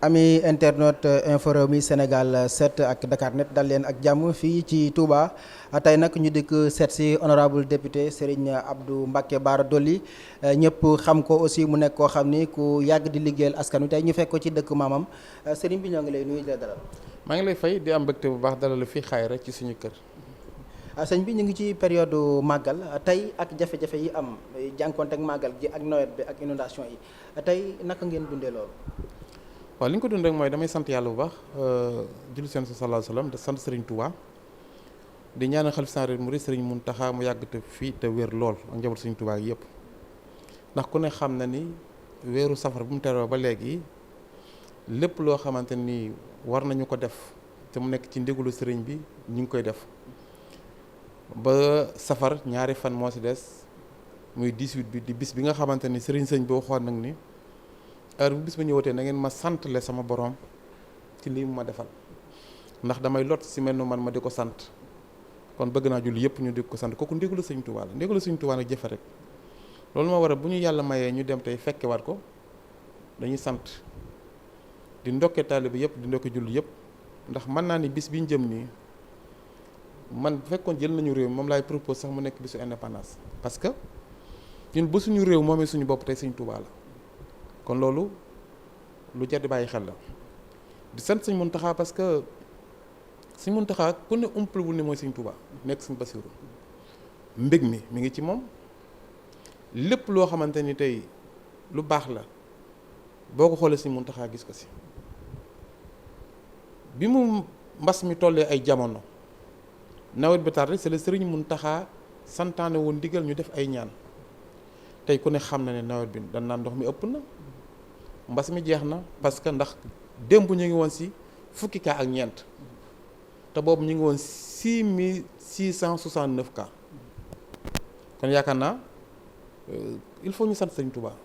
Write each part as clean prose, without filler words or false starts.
ami internet Infos Rewmi Sénégal 7 ak Dakarnet dal leen ak jàmm fii ci Touba tey nag ñu dikk seet si honorable député Serigne Abdou Mbacké Bara Dolly ñëpp xam ko aussi mu nekk koo xam ni ku yàgg di liggéeyal askan wi tey ñu fekk ko ci dëkk maamam Serigne bi ñoo ngi lay nuyu di la dalal. maa ngi lay fay di am mbégte bu baax dalal fii xayra ci suñu kër. sëñ bi ñu ngi ci période màggal tey ak jafe-jafe yi am jànkonte ak màggal gi ak nawet bi ak inondation yi tey naka ngeen dundee loolu. waaw li ñu ko dund rek mooy damay sant yàlla bu baax julli seen sa sallallahu alayhi wasallam de sant Serigne Touba di ñaanal xalif général des mourides Serigne Mountakha mu yàgg te fii te wér lool ak njaboot Serigne Touba gi yëpp ndax ku ne xam na ni weeru safar bu mu teroo ba léegi lépp loo xamante ni war nañu ko def te mu nekk ci ndigalu Serigne bi ñu ngi koy def ba safar ñaari fan moo ci des muy 18 bi di bis bi nga xamante ni Serigne sëñ boo xool nag ni. heure bu bis ba ñëwatee na ngeen ma santle sama borom ci lii mu ma defal ndax damay lot si mel nu man ma di ko sant kon bëgg naa julli yëpp ñu di ko sant kooku ndigalu Sëñ Tuubaa la ndigalu Sëñ Tuubaa nag jëfe rek loolu moo waral bu ñu yàlla mayee ñu dem tey fekkewaat ko dañuy sant di ndokke taalibe yëpp di ndokke julli yëpp ndax mën naa ni bis bi ñu jëm nii man bu fekkoon jël nañu réew moom laay propose sax mu nekk bisu indépendance parce que ñun ba suñu réew moomee suñu bopp tey Sëñ Tuubaa la kon loolu lu jar di bàyyi xel la di sant Sëñ Muntaxa parce que Sëñ Muntaxa ku ne umpal wu ne mooy Sëñ Tuubaa nekk Sëñ Basiru mbég mi ngi ci moom lépp loo xamante ni tey lu baax la boo ko xoolee Sëñ Muntaxa gis ko si bi mu mbas mi tollee ay jamono nawet bi tardé c'est le Sëriñ Muntaxa santaane woon ndigal ñu def ay ñaan tey ku ne xam na ne nawet bi dañ naan ndox mi ëpp na mbas mi jeex na parce que ndax démb ñu ngi woon ci fukki cas ak ñeent te boobu ñu ngi woon 6669 cas kon yaakaar naa il faut ñu sant Sëñ Tuubaa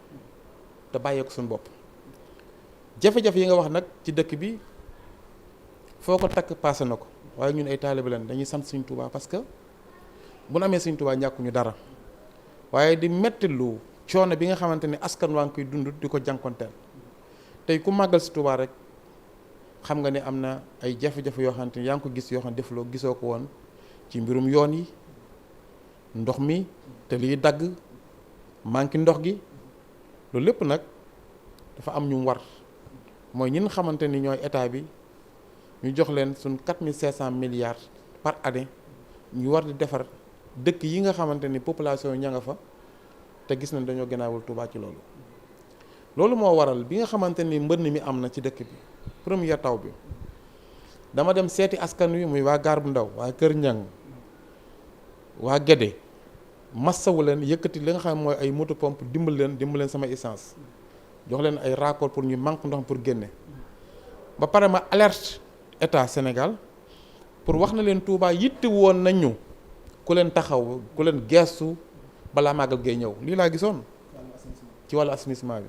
te bàyyee ko suñu bopp jafe-jafe yi nga wax nag ci dëkk bi foo ko takk passé na ko waaye ñun ay taalibe lañ dañuy sant Sëñ Tuubaa parce que bu nu amee Sëñ Tuubaa ñàkkuñu dara waaye di metti lu coono bi nga xamante ni askan waa ngi koy dund di ko jànkonteel tey ku màggal si Tuubaa rek xam nga ne am na ay jafe-jafe yoo xamante ni yaa ngi ko gis yoo xam ne defloo gisoo ko woon ci mbirum yoon yi ndox mi te liy dagg manqué ndox gi loolu lépp nag dafa am ñu war mooy ñi nga xamante ni ñooy état bi ñu jox leen suñ 4500 milliards par année ñu war di defar dëkk yi nga xamante ni population yi ña nga fa te gis nañ dañoo gënaawul Touba ci loolu moo waral bi nga xamante ni mbënn mi am na ci dëkk bi première taw bi dama dem seeti askan wi muy waa Gaar bu Ndaw waa Kër Ñang waa Gédé massawu leen yëkkati li nga xam mooy ay moto pompe dimbal leen sama essence jox leen ay raccord pour ñu manque ndox pour génne ba pare ma alerte état Sénégal pour wax na leen Touba yitte woon nañu ku leen taxaw ku leen geestu balaa màggal gay ñëw lii laa gisoon ci wàllu assainissement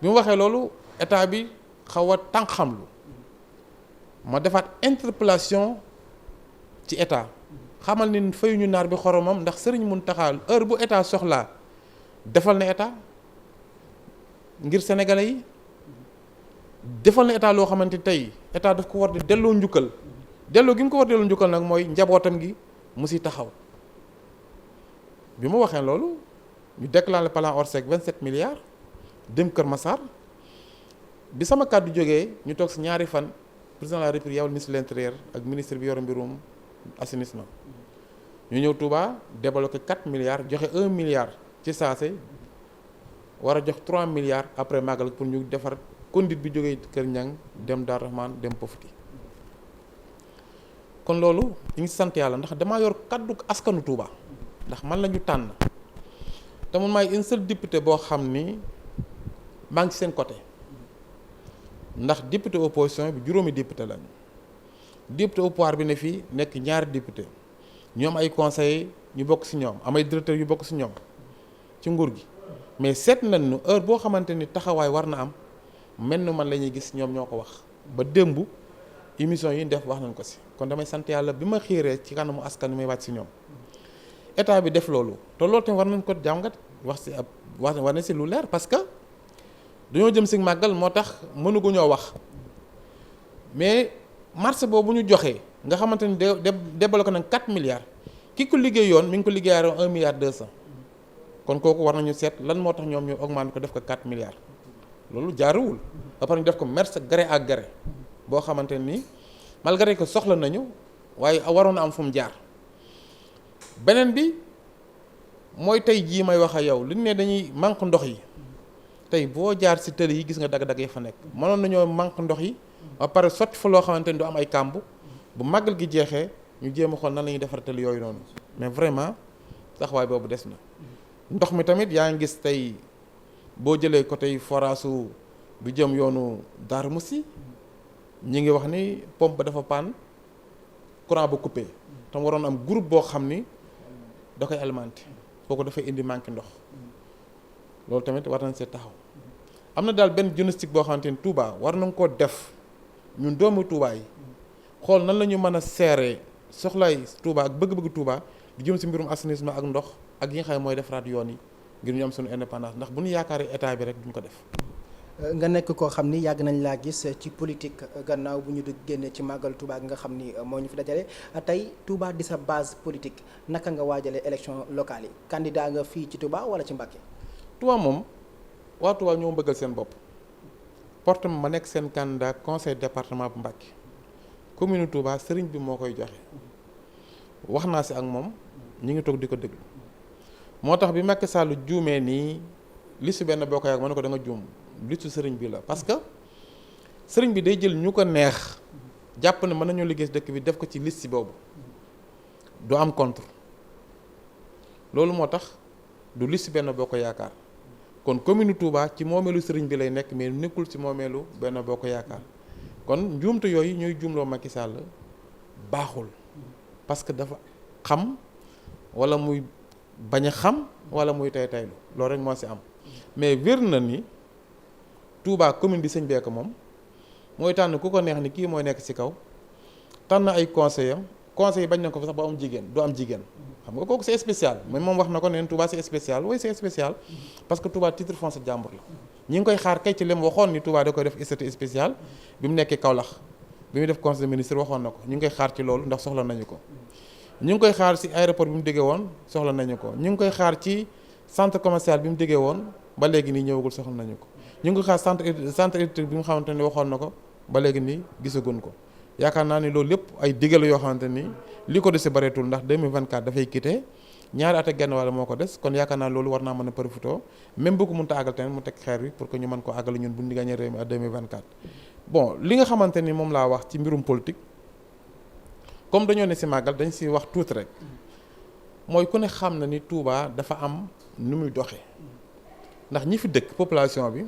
bi mu waxee loolu état bi xaw a tànqamlu ma defaat interpellation ci état xamal ni fayuñu naar bi xoromam ndax Sëriñ Muntaxa heure bu état soxlaa defal na état ngir sénégalais yi defal na état loo xamante tey état daf ko war di delloo njukkal delloo gi mu ko war delloo njukkal nag mooy njabootam gi mu si taxaw bi mu waxee loolu ñu déclaré plan Orsec 27 milliards dem Kër Massar bi sama kàddu jógee ñu toog si ñaari fan président de la République yawal ministre de l'intérieur ak ministre bi yor mbirum assainissement ñu ñëw Touba débloqué 4 milliards joxe 1 milliard ci saase war a jox 3 milliards après màggal pour ñu defar conduite bi jógee Kër Ñang dem Darou Rahman dem Pofti kon loolu ñu ngi sant yàlla ndax damaa yor kaddu askanu Touba ndax man la ñu tànn te man maay un seul député boo xam ni maa ngi ci seen côté ndax député opposition bi juróomi député lañu député au pouvoir bi ne fii nekk ñaari député ñoom ay conseillers ñu bokk ci ñoom am ay directeurs yu bokk ci ñoom ci nguur gi mais seet nañu heure boo xamante ni taxawaay war na am mel ni man la ñuy gis ñoom ñoo ko wax ba démb émission yi def wax nañ ko ci kon damay sant yàlla bi ma xiiree ci kanamu askan wi may wàcc ci ñoom état bi def loolu te loolu tamit war nañ ko jàngat wax ci ab war na ci lu leer parce que dañoo jëm si màggal moo tax mënugu ñoo wax mais marché boobu ñu joxee nga xamante ni débloqué nañ 4 milliards ki ko liggéey yoon mi ngi ko liggéeyaroon 1 milliard 200 kon kooku war nañu seet lan moo tax ñoom ñu augmenté ko def ko 4 milliards loolu jaaruwul ba pare ñu def ko merce gré à gré boo xamante ni malgré que soxla nañu waaye waroon na am fu mu jaar beneen bi mooy tey jii may wax ak yow li ñu ne dañuy manque ndox yi tey boo jaar si tëli yi gis nga dagg-dagg yi fa nekk mënoon nañoo manque ndox yi ba pare sotti fa loo xamante ni du am ay kàmb bu màggal gi jeexee ñu jéem a xool nan la ñuy defar tëli yooyu noonu mais vraiment taxawaay boobu des na ndox mi tamit yaa ngi gis tey boo jëlee côté forage bi jëm yoonu Darou Moussi ñi ngi wax ni pompe ba dafa panne courant ba coupé tam waroon am groupe boo xam ni da koy alimenté kooku dafay indi manque ndox loolu tamit war nañ see taxaw am na daal benn diagnostic boo xamante ni Touba war nañ koo def ñun doomu Touba yi xool nan la ñu mën a seeree soxlaay Touba ak bëgg-bëgg Touba di jëm si mbirum assainissement ak ndox ak yi nga xam ne mooy defaraat yoon yi ngir ñu am suñu indépendance ndax bu ñu yaakaaree état bi rek duñ ko def. nga nekk koo xam ni yàgg nañ laa gis ci politique gannaaw bu ñu di génne ci màggal Touba nga xam ni moo ñu fi dajale tey Touba di sa base politique naka nga waajalee élection locale yi candidat nga fii ci Touba wala ci Mbacké. Touba moom waa Touba ñoo bëggal seen bopp porte ma nekk seen candidat conseil département bu Mbacké commune Touba sëriñ bi moo koy joxe wax naa si ak moom ñu ngi toog di ko déglu moo tax bi Macky Sall juumee nii liste benn boo ko yàgg ma ne ko da nga juum liste sëriñ bi la parce que sëriñ bi day jël ñu ko neex jàpp ne mën nañoo liggéey dëkk bi def ko ci liste boobu du am contre loolu moo tax du liste benn boo ko yaakaar kon commune Touba ci moomeelu sëriñ bi lay nekk mais nekkul ci moomeelu benn boo ko yaakaar kon njuumte yooyu ñuy juumloo Macky Sall baaxul parce que dafa xam wala muy bañ a xam wala muy tay taylu loolu rek moo ci am mais wér na ni Touba commune bi sëñ bee ko moom mooy tànn ku ko neex ni kii mooy nekk ci kaw tànn ay conseillers conseil yi bañ na ko fa sax ba am jigéen du am jigéen xam nga kooku c'est spécial mais moom wax na ko neen Touba c'est spécial oui c'est spécial parce que Touba titre foncier jàmbur la ñi ngi koy xaar kay ci lem waxoon ni Touba da koy def statut spécial bi mu nekkee Kaolack bi muy def conseil des ministres waxoon na ko ñu ngi koy xaar ci loolu ndax soxla nañu ko ñu ngi koy xaar ci aéroport bi mu déggee woon soxla nañu ko ñu ngi koy xaar ci centre commercial bi mu déggee woon ba léegi nii ñëwagul soxla nañu ko ñu ngi koy xaar centre électrique bi nga xamante ni waxoon na ko ba léegi nii gisaguñ ko yaakaar naa ni loolu lépp ay digal yoo xamante ni li ko dese bareetul ndax 2024 dafay quitté ñaari at ak genn wàll moo ko des kon yaakaar naa loolu war naa mën a profité même bu ko mënta àggal tamit mu teg xeer bi pour que ñu mën ko àggale ñun bu ñu gagné réew mi à 2024. bon li nga xamante ni moom laa wax ci mbirum politique comme dañoo ne si màggal dañ si wax tuuti rek mooy ku ne xam na ni Touba dafa am nu muy doxee ndax ñi fi dëkk population bi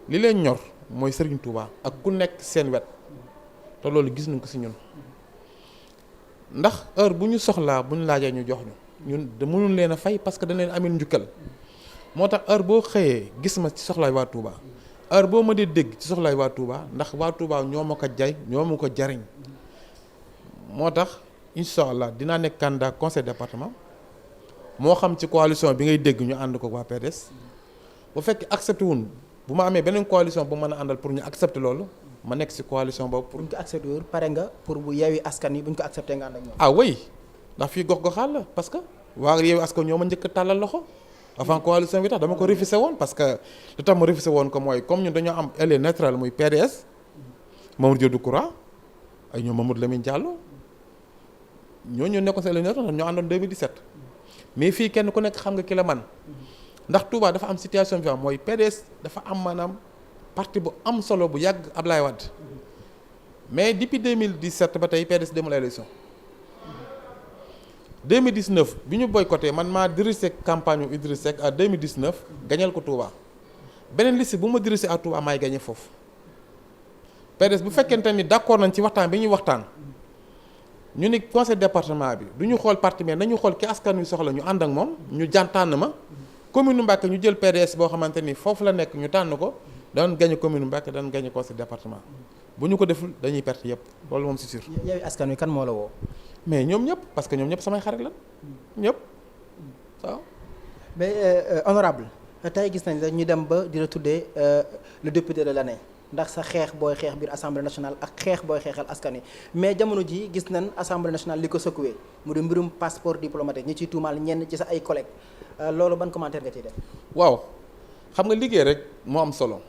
li leen ñor mooy Serigne Touba ak ku nekk seen wet te loolu gis nañ ko si ñun ndax heure bu ñu soxlaa bu ñu laajee ñu jox ñu ñun de mënul leen a fay parce que dañ leen amee njukkal moo tax heure boo xëyee gis ma ci soxlaay waa Touba heure boo ma dee dégg ci soxlaay waa Touba ndax waa Touba ñoo ma ko jay ñoo ma ko jariñ moo tax incha allah dinaa nekk candidat conseil département moo xam ci coalition bi ngay dégg ñu ànd ko waa PDS bu fekkee accepté wuñ bu ma amee beneen coalition bu mën a àndal pour ñu accepter loolu ma nekk ci coalition boobu. pour bu ñu ko accepté wul pare nga pour bu Yewwi Askan Wi bu ñu ko accepté nga ànd ak ñoom. ah oui ndax fii gox-goxaal la parce que waa Yewwi Askan ñoo ma njëkk a tàllal loxo avant coalition bi tax dama ko refusé woon parce que lu tax ma refusé woon ko mooy comme ñun dañoo am allié naturel muy PDS Mamadou Diop Decroix ay ñoom Mamadou Lamine Diallo ñooñu nekkoon sa allié naturel ñoo àndoon 2017 mais fii kenn ku nekk xam nga ki la man ndax Touba dafa am situation bi am mooy PDS dafa am maanaam parti bu am solo bu yàgg Ablaye Wade mais depuis 2017 ba tey PDS demul élection 2019 bi ñu boycotté man maa dirigé campagne u Idriss Seck à 2019 gañal ko Touba beneen liste bu ma dirigé à Touba maay gañe foofu PDS bu fekkente ni d'accord nañ ci waxtaan bi ñuy waxtaan ñu ni conseil département bi du ñu xool parti mais nañu xool ki askan wi soxla ñu ànd ak moom ñu tànn ma commune Mbacké ñu jël PDS boo xamante ni foofu la nekk ñu tànn ko daan gañe commune Mbacké daan gañe conseil département bu ñu ko deful dañuy perte yëpp loolu moom c'est sûr. Yewwi Askan Wi kan moo la woo. mais ñoom ñëpp parce que ñoom ñëpp samay xarit la ñëpp waaw. mais honorable tey gis nañ la ñu dem ba di la tuddee le député de l'année ndax sa xeex booy xeex biir assemblée nationale ak xeex booy xeexal askan wi mais jamono ji gis nañ assemblée nationale li ko secoué mu di mbirum passeport diplomatique ñi ciy tuumaal ñenn ci sa ay collègues loolu ban commentaire nga ciy def. waaw xam nga liggéey rek moo am solo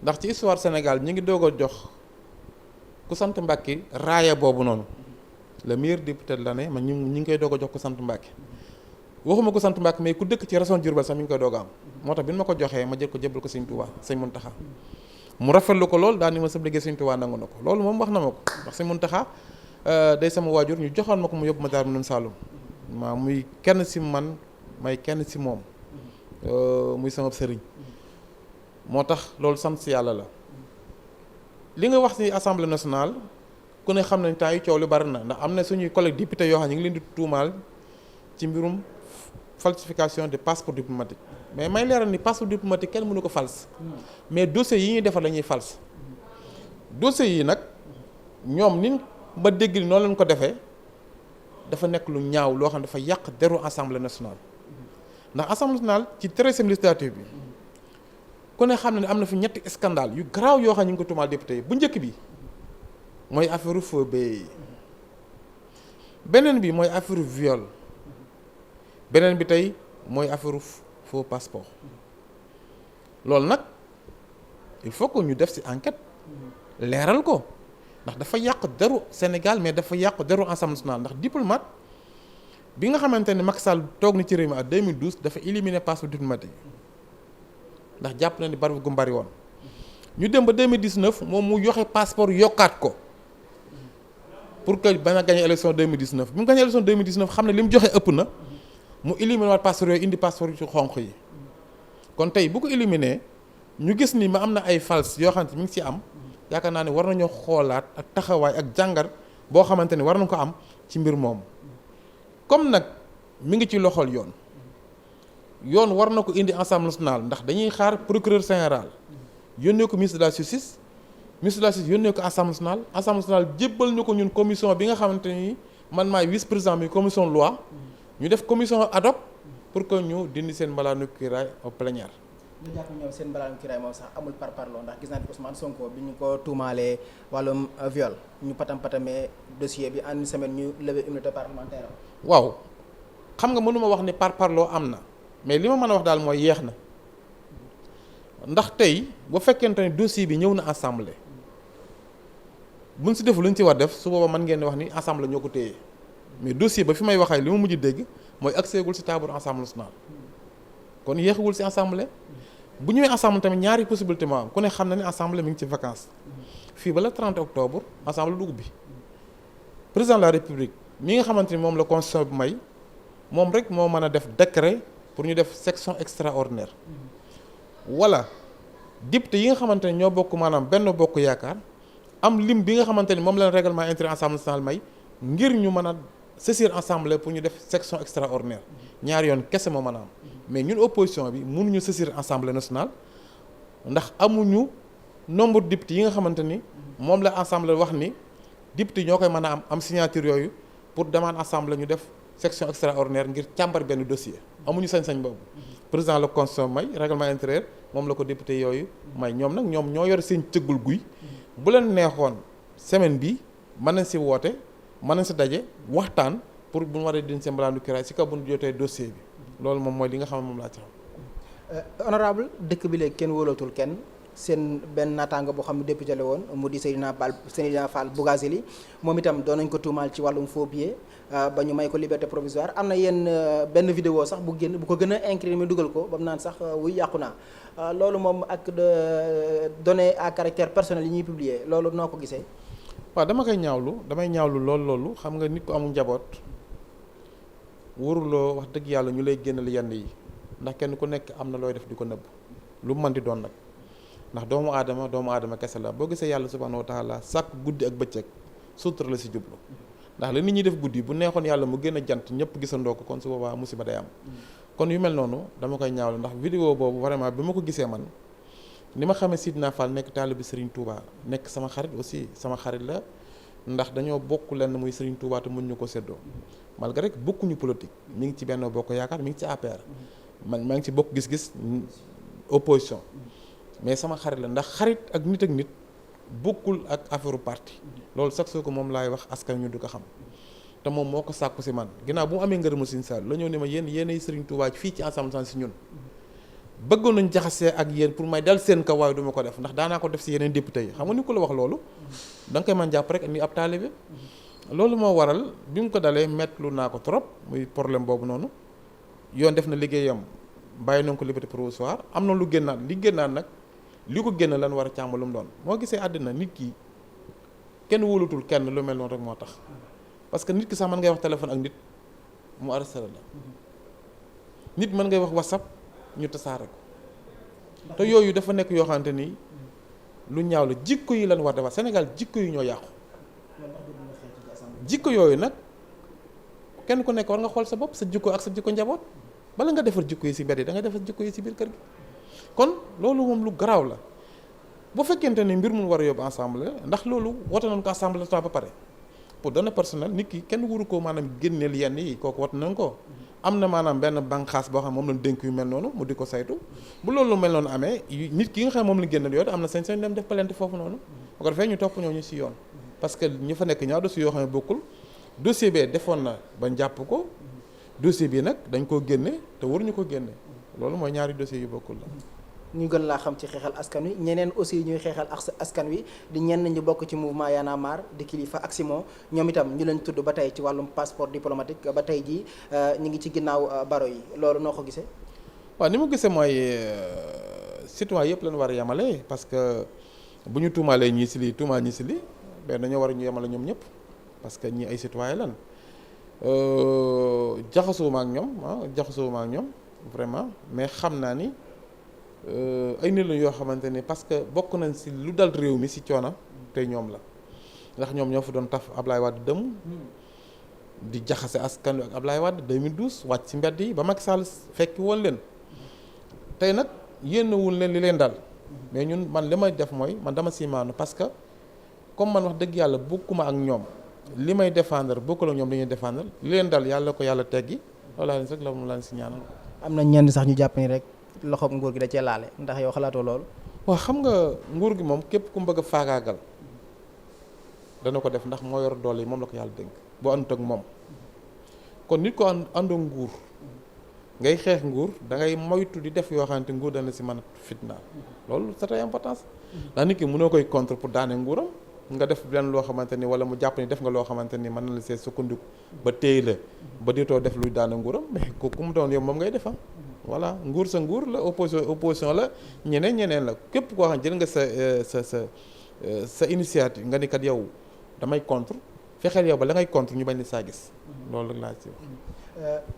ndax ci histoire Sénégal ñu ngi doog a jox ku sant Mbàkke raaya boobu noonu le meilleur député de l'année man ñu ngi koy doog a jox ku sant Mbàkke waxuma ko sant Mbàkke mais ku dëkk ci région Diourbel sax mi ngi koy doog a am moo tax bi ma ko joxee ma jël ko jëbal ko Sëñ Tuubaa Sëñ Muntaxa mu rafetlu ko lool daal ni ma sab liggéey Sëñ Tuubaa nangu na ko loolu moom wax na ma ko ndax Sëñ Muntaxa day sama waajur ñu joxoon ma ko mu yóbbu ma Daaru Minam Saloum maa muy kenn si man may kenn si moom muy sama sëriñ moo tax loolu sant si yàlla la li nga wax si assemblée nationale ku ne xam nañ temps yu coow li bari na ndax am na suñuy collègues députés yoo xam ñu ngi leen di tuumaal ci mbirum falsification de passeport diplomatique mais may leeral ni passeport diplomatique kenn mënu ko fals mais dossiers yi ñuy defar la ñuy fals dossiers yi nag ñoom ni ba dégg ni noonu lañ ko defee dafa nekk lu ñaaw loo xam ne dafa yàq deru assemblée nationale ndax assemblée nationale ci 13e législature bi ku ne xam ne am na fi ñetti scandale yu garaaw yoo xam ne ñu ngi ko tuumaal député yi bu njëkk bi mooy affaire faux billets beneen bi mooy affaire viol beneen bi tey mooy affaire faux passeport loolu nag il faut que ñu def ci enquête leeral ko ndax dafa yàq deru Sénégal mais dafa yàq deru Assemblée nationale ndax diplomate bi nga xamante ne Macky Sall toog na ci réew mi en 2012 dafa éliminer passeport diplomatique ndax jàpp na ni bari gu bari woon ñu dem ba 2019 moom mu yoxe passeport yokkaat ko pour que bañ a gagné élection 2019 bi mu gagné élection 2019 xam ne li mu joxe ëpp na mu éliminer waat passeport yooyu indi passeport yu ci xonq yi kon tey bu ko éliminer ñu gis ni ma am na ay fals yoo xamante mi ngi ci am yaakaar naa ne war nañoo xoolaat ak taxawaay ak jàngar boo xamante ni war nañ ko am ci mbir moomu comme nag mi ngi ci loxol yoon war na ko indi Assemblée nationale ndax dañuy xaar procureur général yónnee ko ministre de la justice yónnee ko Assemblée nationale jébbal ñu ko ñun commission bi nga xamante ni man maay vice président bi commission loi ñu def commission ad hoc pour que ñu dindi seen mbalaanu kiiraay au plénière. ñu jàpp ñoom seen mbalaanu kiiraay moom sax amul parparloo ndax gis naa ne Ousmane Sonko bi ñu ko tuumaalee wàllum viol ñu patamee dossier bi en une semaine ñu lever immunité parlementaire. waaw xam nga mënuma wax ni parparloo am na mais li ma mën a wax daal mooy yeex na ndax tey bu fekkente ne dossier bi ñëw na assemblée buñ si def lu ñu ci war def su booba mën ngeen di wax ni assemblée ñoo ko téye mais dossier ba fi may waxee li ma mujj dégg mooy accès gul si table assemblée nationale kon yéexagul si assemblée bu ñëwee assemblée tamit ñaari possibilité moo am ku ne xam na ne assemblée mi ngi ci vacances fii ba le 30 octobre assemblée du ubbi président de la république mi nga xamante ni moom la constitution bi may moom rek moo mën a def décret pour ñu def section extraordinaire wala député yi nga xamante ne ñoo bokk maanaam benn bokk yaakaar am lim bi nga xamante ni moom la règlement intérieur assemblée nationale may ngir ñu mën a saisir assemblée pour ñu def section extraordinaire ñaari yoon kese moo mën a am mais ñun opposition bi mënuñu saisir assemblée nationale ndax amuñu nombre de députés yi nga xamante ni moom la assemblée wax ni député ñoo koy mën a am signature yooyu pour demande assemblée ñu def section extraordinaire ngir càmbar benn dossier amuñu sañ-sañ boobu président la constitution may règlement intérieur moom la ko député yooyu may ñoom nag ñoom ñoo yor seen cëggul guy bu leen neexoon semaine bi mën nañ si woote mën nañ si daje waxtaan pour bu ñu waree din seen mbalaanu kiraay si kaw bu ñu jotee dossier bi loolu moom mooy li nga xam ne moom laa ci xam. honorable dëkk bi léegi kenn wóolootul kenn seen benn naataango boo xam ne député la woon mu di Seydina Fall Bougazelli moom itam doon nañ ko tuumaal ci wàllum faux billets ba ñu may ko liberté provisoire am na yenn benn vidéo sax bu ko gën a incriminé dugal ko ba mu naan sax wuy yàqu naa loolu moom ak données à caractère personnel yi ñuy publier loolu noo ko gisee. waaw damay ñaawlu loolu xam nga nit ko amul njaboot waruloo wax dëgg yàlla ñu lay génnal yenn yi ndax kenn ku nekk am na looy def di ko nëbb lu mu mën di doon nag ndax doomu aadama kese la boo gisee yàlla subhanahu wa taala sàkk guddi ak bëccëg sutura la si jublu ndax la nit ñi def guddi bu neexoon yàlla mu gën a jant ñëpp gisandoo ko kon su boobaa musiba day am kon yu mel noonu dama koy ñaawlu ndax vidéo boobu vraiment bi ma ko gisee man ni ma xamee Sidina Fall nekk taalibe Serigne Touba nekk sama xarit aussi sama xarit la ndax dañoo bokk lenn muy Serigne Touba te mën ñu ko séddoo malgré que bokkuñu politique mi ngi ci Benno Bokk Yaakaar mi ngi ci APR man maa ngi ci bokk gis-gis opposition mais sama xarit la ndax xarit ak nit bokkul ak affaire parti loolu sax soo ko moom laay wax askan ñu du ko xam te moom moo ko sàkku si man ginnaaw bu mu amee ngërëmu Serigne Sall la ñëw ne ma yéenay Serigne Touba fii ci ensemble si ñun bëggoon nañ jaxasee ak yéen pour may dal seen kaw waaye du ma ko def ndax daanaa ko def si yeneen député yi xam nga ni ko la wax loolu da nga koy mën jàpp rek ni ab taalibe loolu moo waral bi mu ko dalee mettlu naa ko trop muy problème boobu noonu yoon def na liggéeyam bàyyi nañ ko liberté provisoire am na lu génnaat li génnaat nag li ko génn lan war a càmb lu mu doon moo gisee àddina nit ki kenn wóolatul kenn lu mel noonu rek moo tax parce que nit ki sax mën ngay wax téléphone ak nit mu arrêté la nit mën ngay wax whatsapp ñu tasaare ko te yooyu dafa nekk yoo xamante ni lu ñaaw la jikko yi lan war defar Sénégal jikko yi ñoo yàqu jikko yooyu nag kenn ku nekk war nga xool sa bopp sa jikko ak sa jikko njaboot bala nga defar jikko yi si mbedd yi da nga defar jikko yi si biir kër gi kon loolu moom lu garaaw la bu fekkente ni mbir mu war a yóbbu ensemble ndax loolu woote nañ ko assemblée ba pare pour données personnelles nit ki kenn waru ko maanaam génneel yenn yi kooku wat nañ ko am na maanaam benn bànqaas boo xam moom lañ dénk yu mel noonu mu di ko saytu bu loolu mel noonu amee nit ki nga xam moom lañ génneel yooyu am na sañ-sañ dem def plainte foofu noonu bu ko defee ñu topp ñooñu si yoon parce que ñu fa nekk ñaar dossiers yoo xam ne bokkul dossier bee defoon na ba jàpp ko dossier bi nag dañ koo génne te waruñu ko génne loolu mooy ñaari dossiers yu bokkul la ñu gën laa xam ci xeexal askan wi ñeneen aussi ñuy xeexal askan wi di ñenn ñu bokk ci mouvement Y'en a marre di Kilifeu ak Simon ñoom itam ñu leen tudd ba tey ci wàllum passeport diplomatique ba tey jii ñu ngi ci ginnaaw baro yi loolu noo ko gisee. waaw ni ma gisee mooy citoyen yëpp lañ war a yemale parce que bu ñu tuumaalee ñii si lii tuumaal ñii si lii mais dañoo war a ñu yemale ñoom ñëpp parce que ñii ay citoyen lan jaxasoo ak ñoom vraiment mais xam naa ni. ay nit la yoo xamante ni parce que bokk nañ si lu dal réew mi si coono tey ñoom la ndax ñoom ñoo fa doon taf Ablaye Wade dëmm di jaxase askan wi ak Ablaye Wade 2012 wàcc si mbedd yi ba Macky Sall fekki woon leen tey nag yéenewul leen li leen dal mais ñun man li may def mooy man dama si maanu parce que comme man wax dëgg yàlla bokkuma ak ñoom li may défendre bokkul ak ñoom li ñuy défendre li leen dal yàlla ko yàlla teggi loolu laa leen sax la mu laan si ñaanal. am na ñenn sax ñu jàpp ni rek. loxoom nguur gi da cee laale ndax yow xalaatoo loolu. waaw xam nga nguur gi moom képp ku mu bëgg a faagaagal dana ko def ndax moo yor doole yi moom la ko yàlla dénk boo àndut ak moom kon nit ko àndoo nguur ngay xeex nguur da ngay moytu di def yoo xamante nguur dana si mën a fitnaal loolu c'est très importance ndax nit ki mënoo koy contre pour daane nguuram nga def lenn loo xamante ni wala mu jàpp ni def nga loo xamante ni mën na la see sukkandiku ba téye la ba ditoo def luy daane nguuram mais ku mu doon yow moom ngay defa voilà nguur sa nguur la opposition la ñeneen la képp koo xam jël nga sa initiative nga ni kat yow damay contre fexeel yow ba la ngay contre ñu bañ li saa gis loolu rek laa ci wax.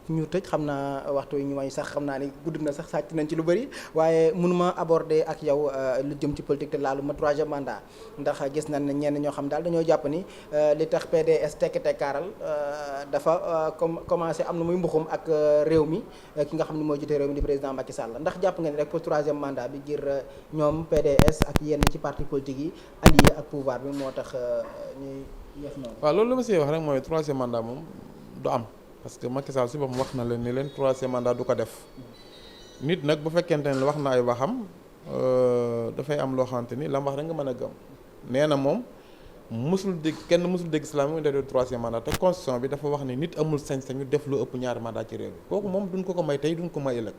ñu tëj xam naa waxtu yi ñu may sax xam naa ni gudd na sax sàcc nañ ci lu bëri waaye mënuma aborder ak yow lu jëm ci politique te laalu ma troisième mandat ndax gis nañ ne ñenn ñoo xam daal dañoo jàpp ni li tax PDS tekki tekkaaral dafa commencé am na muy mbuxum ak réew mi ki nga xam ne moo jiite réew mi di président Macky Sall ndax jàpp nga ni rek pour troisième mandat bi ngir ñoom PDS ak yenn ci parti politique yi allié ak pouvoir bi moo tax ñuy def noonu. waaw loolu la ma siy wax rek mooy troisième mandat moom du am. parce que Macky Sall si boppam wax na leen ni leen troisième mandat du ko def nit nag bu fekkente ne wax na ay waxam dafay am loo xamante ni la mu wax rek nga mën a gëm nee na moom kenn mësul dégg islam mu def troisième mandat te constitution bi dafa wax ni nit amul sañ-sañu def lu ëpp ñaari mandat ci réew bi kooku moom duñ ko may tey duñ ko may ëllëg.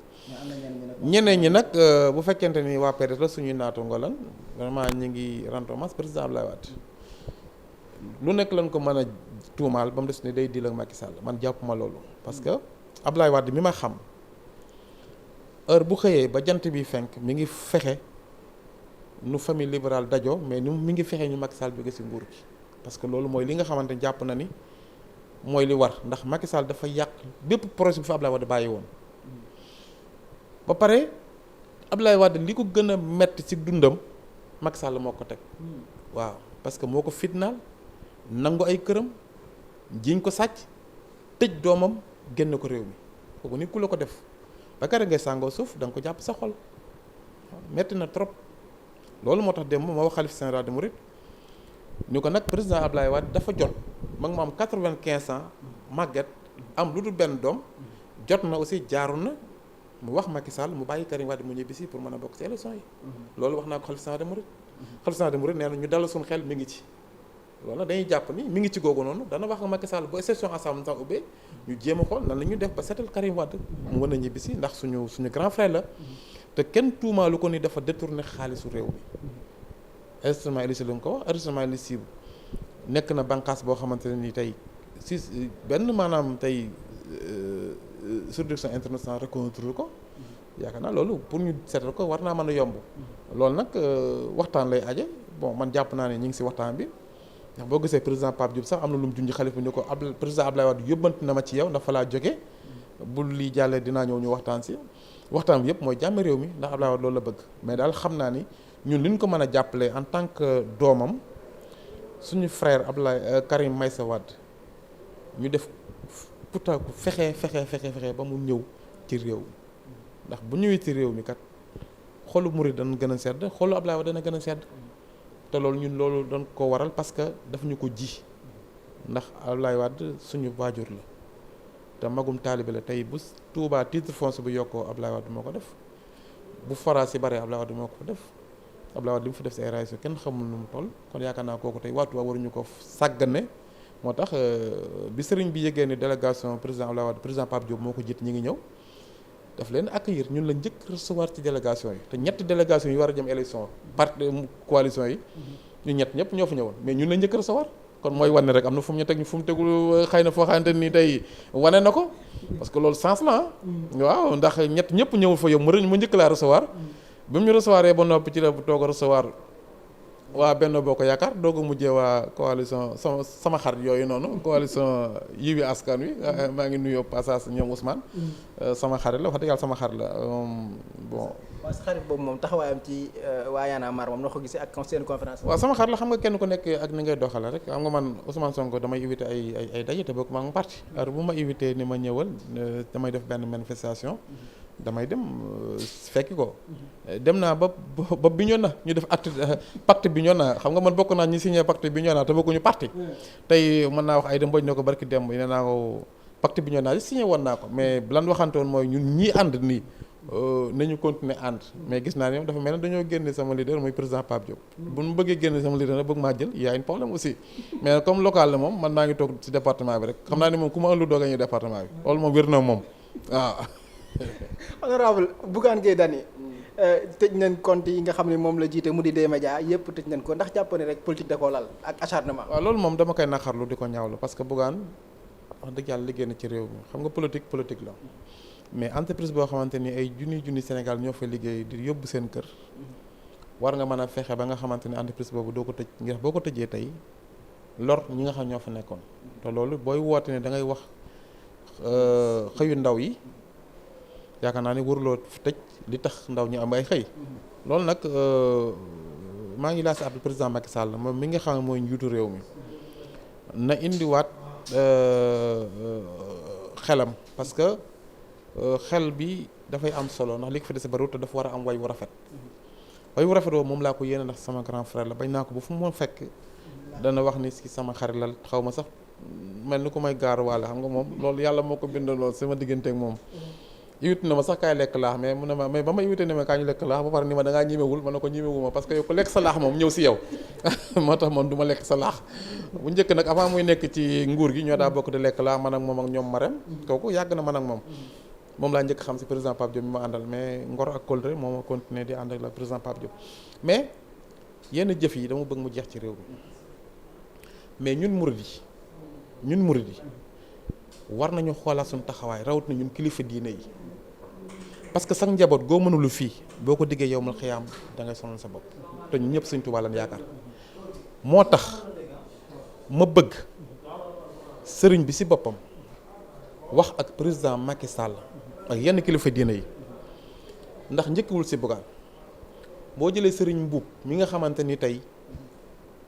ñeneen ñi nag bu fekkente ni waa PDS la suñuy naatu ngolan vraiment ñu ngi rendre hommage président Abdoulaye Wade lu nekk lañ ko mën a tuumaal ba mu des ni day deal ak Macky Sall man jàpp ma loolu parce que Abdoulaye Wade mi ma xam heure bu xëyee ba jant bi fenk mi ngi fexe nu famille libérale dajoo mais mi ngi fexe ñu Macky Sall jóge ci nguur gi parce que loolu mooy li nga xamante ne jàpp na ni mooy li war ndax Macky Sall dafa yàq bépp projet bu fi Abdoulaye Wade bàyyi woon ba pare Abdoulaye Wade li ko gën a metti ci dundam Macky Sall moo ko teg waaw parce que moo ko fitnaal nangu ay këram jiñ ko sàcc tëj doomam génn ko réew mi kooku nit ku la ko def ba kare ngay sàngoo suuf da nga ko jàpp sa xol metti na trop loolu moo tax démb ma wax xalif général des mourides ñu ko nag président Abdoulaye Wade dafa jot ma ngi ma am 95 ans màgget am lu dul benn doom jot na aussi jaaru na mu wax Macky Sall mu bàyyi Karim Wade mu ñibbisi pour mën a bokk ci élection yi. loolu wax naa ko xalifa général des mourides. xalifa général des mourides nee na ñu dalal suñu xel mi ngi ci. loolu nag dañuy jàpp ni mi ngi ci googu noonu dana wax ak Macky Sall bu session assemblée sax ubbee ñu jéem a xool nan la ñuy def ba seetal Karim Wade mu mën a ñibbisi ndax suñu grand frère la. te kenn tuumaalu ko ni dafa détourné xaalisu réew mi. enregistrement illicite la nga ko wax enregistrement illicite nekk na bànqaas boo xamante ne ni tey si benn maanaam tey juridiction internationale reconnaître ko yaakaar naa loolu pour ñu seetal ko war naa mën a yomb. loolu nag waxtaan lay aje bon man jàpp naa ne ñu ngi si waxtaan bi ndax boo gisee président Pape Diop sax am na lu mu junj xalifa ni ko président Abdoulaye Wade yóbbante na ma ci yow ndax fa laa jógee bu lii jàllee dinaa ñëw ñu waxtaan si waxtaan bi yëpp mooy jàmm réew mi ndax Abdoulaye Wade loolu la bëgg mais daal xam naa ni ñun li ñu ko mën a jàppale en tant que doomam suñu frère Abdoulaye Karim Meïssa Wade ñu def pourtant fexe ba mu ñëw ci réew mi ndax bu ñëwee ci réew mi kat xolu murid dana gën a sedd xolu Abdoulaye Wade dana gën a sedd te loolu ñun loolu doon ko waral parce que daf ñu ko ji ndax Abdoulaye Wade suñu waajur la te magum taalibe la tey bu Touba titre foncier bu yokkoo Abdoulaye Wade moo ko def bu forage si bare Abdoulaye Wade moo ko fa def Abdoulaye Wade li mu fi def si ay réalisation kenn xamul nu mu toll kon yaakaar naa kooku tey waatu waruñu ko sàggane moo tax bi sëriñ bi yëgee ni délégation président Abdoulaye Wade président Pape Diop moo ko jiit ñi ngi ñëw daf leen accueillir ñun la njëkk recevoir ci délégation yi te ñetti délégation yi war a jëm élection parti coalition yi ñu ñëpp ñoo fa ñëwoon mais ñun la njëkk recevoir kon mooy wane rek am na fu mu ñu teg fu mu tegul xëy na foo xamante ni tey wane na ko parce que loolu sens la waaw ndax ñëpp ñëwul fa yow mu njëkk laa recevoir bi mu ñu recevoir ba noppi ci la toog a recevoir waa Benno Bokk Yaakaar doog a mujjee waa coalition sama xarit yooyu noonu coalition Yewwi Askan Wi maa ngi nuyoo passage ñoom Ousmane sama xarit la wax dëgg yàlla sama xarit la bon. waaw sa xarit boobu moom taxawaayam ci waa Y'en a marre moom noo ko gisee ak seen conférence. waaw sama xarit la xam nga kenn ku nekk ak ni ngay doxale rek xam nga man Ousmane Sonko damay invité ay daje te bokk maa ngi parti alors bu ma invité ni ma ñëwal damay def benn manifestation. damay dem fekki ko dem naa ba Bignona ñu def pacte Bignona xam nga man bokk naa ñi signé pacte Bignona te bokkuñu parti tey mën naa wax ay dem mboj ne ko barki dem nee naa ko pacte Bignona yi signé woon naa ko mais lan waxante woon mooy ñun ñii ànd nii nañu continuer ànd mais gis naa ne dafa mel ne dañoo génne sama leader muy président Pape Diop bu mu bëggee génne sama leader nag bëgg maa jël y a un problème aussi mais comme local la moom man maa ngi toog ci département bi rek xam naa ne moom ku ma ëllu doog a ñëw département bi loolu moom wér na moom waaw. honorable Bougane Gueye Dany tëj nañ compte yi nga xam ne moom la jiite mu di D-Media yëpp tëj nañ ko ndax jàpp ne rek politique da koo lal ak acharnement. waaw loolu moom dama koy naqarlu di ko ñaawlu parce que Bougane wax dëgg yàlla liggéey na ci réew mi xam nga politique la mais entreprise boo xamante ni ay junni Sénégal ñoo fa liggéey di yóbbu seen kër war nga mën a fexe ba nga xamante ni entreprise boobu doo ko tëj ngir boo ko tëjee tey lor ñi nga xam ñoo fa nekkoon te loolu booy woote ne da ngay wax xëyu ndaw yi. yaakaar naa ne waruloo tëj li tax ndaw ñu am ay xëy loolu nag maa ngi lancé appel président Macky Sall moom mi nga xam ne mooy njiitu réew mi na indiwaat xelam parce que xel bi dafay am solo ndax li ko fi dese bariwul te dafa war a am way wu rafet way wu rafet woo moom laa ko yéene ndax sama grand frère la bañ naa ko ba fu mu fekk dana wax ni si sama xarit la xaw ma sax mel ni ku may gaaruwaale xam nga moom loolu yàlla moo ko bindal lool sama diggante ak moom iwit na ma sax kaay lekk laax mais mu ne ma mais ba ma iwitee ne ma kaa ñu lekk laax ba pare ni ma da ngaa ñemewul ma ne ko ñemewuma parce que yow ku lekk sa laax moom ñëw si yow moo tax man du ma lekk sa laax bu njëkk nag avant muy nekk ci nguur gi ñoo daa bokk di lekk laax man ak moom ak ñoom Marème kooku yàgg na man ak moom laa njëkk xam si président Pape Diop mi ma àndal mais ngor ak kóllëre moo ma continuer di ànd ak la président Pape Diop mais yenn jëf yi dama bëgg mu jeex ci réew mi mais ñun murid yi war nañu xoolaat suñu taxawaay rawat na ñun kilifa diine yi parce que sax njaboot goo mënulu fii boo ko diggee yow mal xiyaam da ngay sonal sa bopp te ñun ñëpp Sëñ Tuubaa lañ yaakaar moo tax ma bëgg sëriñ bi si boppam wax ak président Macky Sall ak yenn kilifa diine yi ndax njëkkiwul si Bougane boo jëlee sëriñ Mbuub mi nga xamante ni tey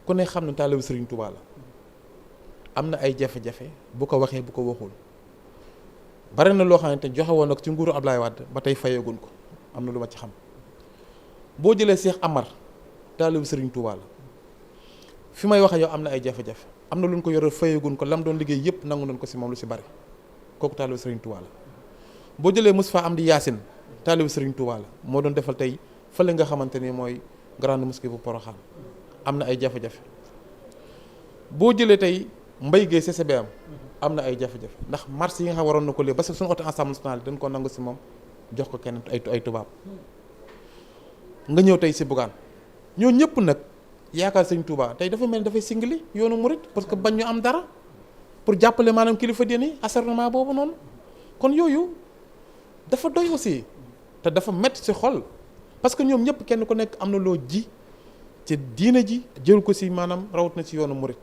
ku ne xam ne taalibu Sëriñ Tuubaa la am na ay jafe-jafe bu ko waxee bu ko waxul bari na loo xamante joxe woon nag ci nguuru Ablaye Wade ba tey fayeegun ko am na lu ma ci xam boo jëlee Cheikh Amar taalibu Sëriñ Tuubaa la fi may waxee yow am na ay jafe-jafe am na lu ñu ko yore fayeegun ko lam doon liggéey yëpp nangu nañ ko si moom lu si bari kooku taalibu Sëriñ Tuubaa la boo jëlee Moustapha Amdi Yaasin taalibu Serigne Touba la moo doon defal tey fële nga xamante ni mooy grande mosquée bu Porokhane am na ay jafe-jafe boo jëlee tey Mbaye Guèye CCBM am na ay jafe-jafe ndax marché yi nga xam waroon na ko léegi parce que suñu oto Assemblée nationale dañ ko nangu si moom jox ko kenn ay tubaab nga ñëw tey si Bougane ñoo ñëpp nag yaakaar Serigne Touba tey dafa mel ni dafay singli yoonu murit parce que bañ ñu am dara pour jàppale maanaam kilifa diine yi acharnement boobu noonu kon yooyu dafa doy aussi te dafa métti ci xol parce que ñoom ñëpp kenn ku nekk am na loo ji ci diine ji jël ko ci maanaam rawat na ci yoonu murit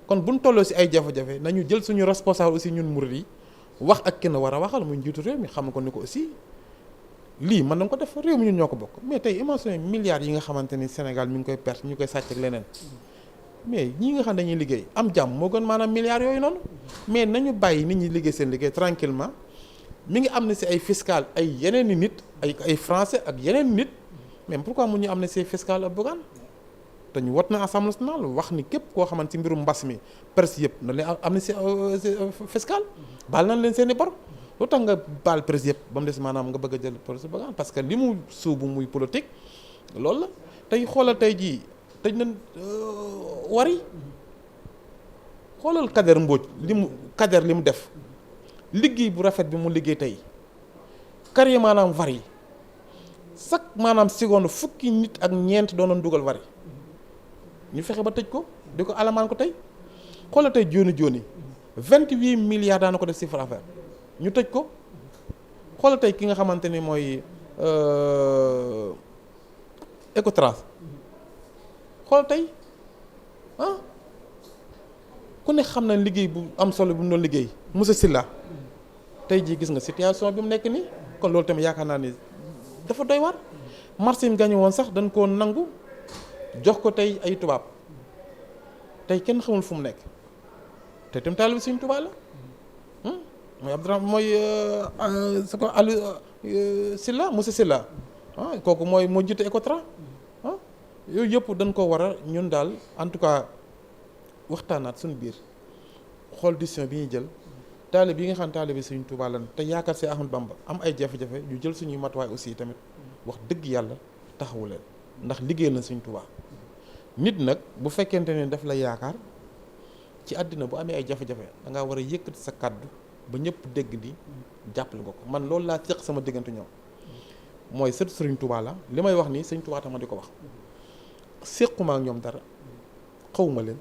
kon buñ tolloo ci ay jafe-jafe nañu jël suñu responsable aussi ñun murit yi wax ak kenn war a waxal muy njiitu réew mi xam ko ni ko aussi lii mën nañ ko def réew mi ñun ñoo ko bokk mais tey imagine milliards yi nga xamante ni Sénégal mi ngi koy perte ñu koy sàcc ak leneen mais ñii nga xam dañuy liggéey am jàmm moo gën maanaam milliards yooyu noonu mais nañu bàyyi nit ñi liggéey seen liggéey tranquillement mi ngi am na ci ay fiscal ay yeneen i nit ay français ak yeneen nit mais pourquoi mu ñu am na ci fiscal ak Bougane te ñu wat na Assemblée nationale wax ni képp koo xamante ci mbirum mbas mi presse yëpp na leen am na ci fiscal baal nañ leen seen i bor lu tax nga baal presse yëpp ba mu des maanaam nga bëgg a jël presse Bougane parce que li mu suubu muy politique loolu la tey xoolal tey jii tëj nañ Wari xoolal Kader Mbodj li mu def liggéey bu rafet bi mu liggéey tey carrière maanaam Wari chaque maanaam seconde fukki nit ak ñeent doonoon dugal Wari ñu fexe ba tëj ko di ko alamaan ko tey xoolal tey Joni 28 milliards daana ko def chiffre d'affaires ñu tëj ko xoolal tey ki nga xamante ni mooy Ecotrans xool tey ku ne xam na liggéey bu am solo bu mu doon liggéey monsieur Sylla tey jii gis nga situation bi mu nekk nii kon loolu tamit yaakaar naa ni dafa doy waar marché yi gañu woon sax dañ koo nangu jox ko tey ay tubaab tey kenn xamul fu mu nekk te tam taalibe Sëriñ Tuubaa la mooy Abdourahmane mooy su ko Aliou Sylla monsieur Sylla kooku moo jiite Ecotra yooyu yëpp dañ ko war a ñun daal en tout cas waxtaanaat suñu biir xool décision bi ñuy jël taalibe yi nga xam taalibe Sëriñ Tuubaa lan te yaakaar see Ahmadu Bamba am ay jafe-jafe ñu jël suñuy matuwaay aussi tamit wax dëgg yàlla taxawu leen ndax liggéey na Sëriñ Tuubaa nit nag bu fekkente ne daf la yaakaar ci àddina bu amee ay jafe-jafe da ngaa war a yëkkati sa kàddu ba ñëpp dégg di jàppale ko ko man loolu laa séq sama diggante ñoom mooy sët Sëriñ Tuubaa la li may wax nii Sëriñ Tuubaa tax ma di ko wax séquma ak ñoom dara xawuma leen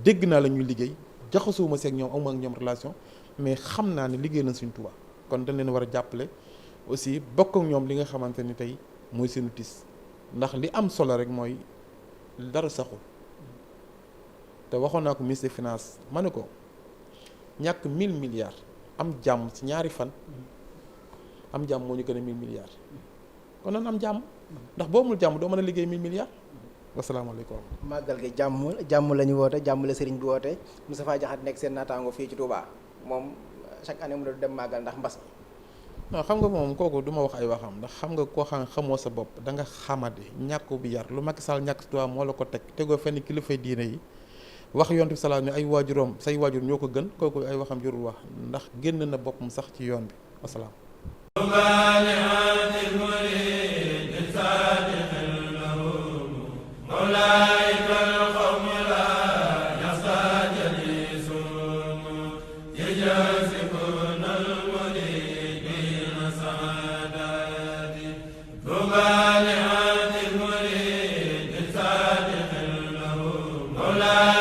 dégg naa la ñuy liggéey jaxasuwuma seeg ñoom amuma ak ñoom relation mais xam naa ne liggéey nañ Sëriñ Tuubaa kon dañ leen war a jàppale aussi bokk ak ñoom li nga xamante ni tey mooy seenu tis ndax li am solo rek mooy dara saxul te waxoon naa ko ministre des finances ma ne ko ñàkk 1000 milliards am jàmm ci ñaari fan am jàmm moo ñu gën a 1000 milliards kon nan am jàmm ndax boo amul jàmm doo mën a liggéey 1000 milliards wasalaamaaleykum. màggal gi jàmm la ñu woote jàmm la sëriñ bi woote Moustapha Diakhaté nekk seen naataango fii ci Touba moom chaque année mu doon dem màggal ndax mbas mi. non xam nga moom kooku du ma wax ay waxam ndax xam nga koo xam xamoo sa bopp da nga xamade ñàkk bi yar lu Macky Sall ñàkk Touba moo la ko teg tegoo fenn kilifay diine yi wax yonent bi salaam ne ay waajuram say waajur ñoo ko gën kooku ay waxam jurul wax ndax génn na boppam sax ci yoon bi wasalaam. Mawla